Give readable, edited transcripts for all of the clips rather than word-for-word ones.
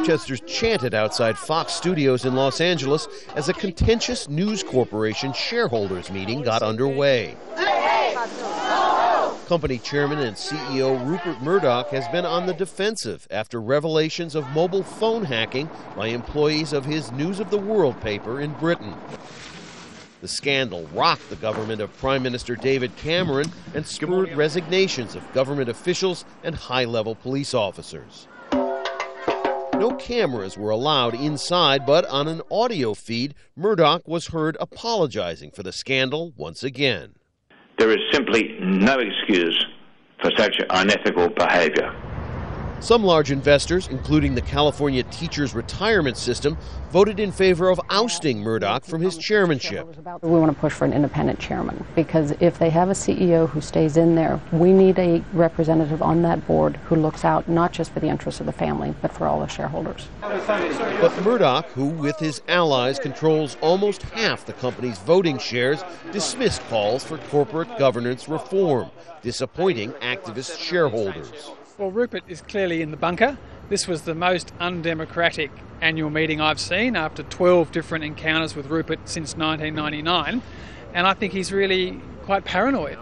Protesters chanted outside Fox Studios in Los Angeles as a contentious News Corporation shareholders meeting got underway. Company chairman and CEO Rupert Murdoch has been on the defensive after revelations of mobile phone hacking by employees of his News of the World paper in Britain. The scandal rocked the government of Prime Minister David Cameron and spurred resignations of government officials and high-level police officers. No cameras were allowed inside, but on an audio feed, Murdoch was heard apologizing for the scandal once again. There is simply no excuse for such unethical behavior. Some large investors, including the California Teachers Retirement System, voted in favor of ousting Murdoch from his chairmanship. We want to push for an independent chairman, because if they have a CEO who stays in there, we need a representative on that board who looks out not just for the interests of the family, but for all the shareholders. But Murdoch, who with his allies controls almost half the company's voting shares, dismissed calls for corporate governance reform, disappointing activist shareholders. Well, Rupert is clearly in the bunker. This was the most undemocratic annual meeting I've seen after 12 different encounters with Rupert since 1999, and I think he's really quite paranoid.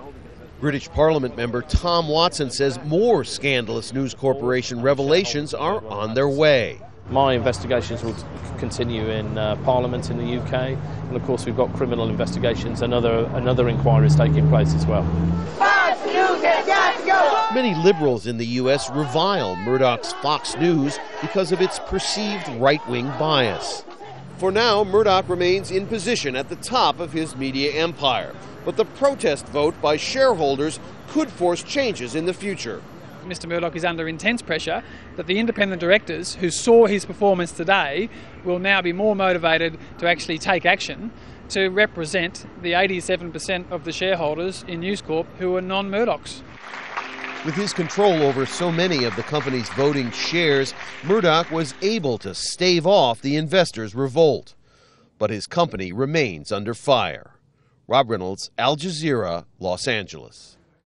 British Parliament member Tom Watson says more scandalous News Corporation revelations are on their way. My investigations will continue in Parliament in the UK, and of course we've got criminal investigations and another inquiries taking place as well. Many liberals in the U.S. revile Murdoch's Fox News because of its perceived right-wing bias. For now, Murdoch remains in position at the top of his media empire, but the protest vote by shareholders could force changes in the future. Mr. Murdoch is under intense pressure that the independent directors who saw his performance today will now be more motivated to actually take action to represent the 87% of the shareholders in News Corp who are non-Murdochs. With his control over so many of the company's voting shares, Murdoch was able to stave off the investors' revolt. But his company remains under fire. Rob Reynolds, Al Jazeera, Los Angeles.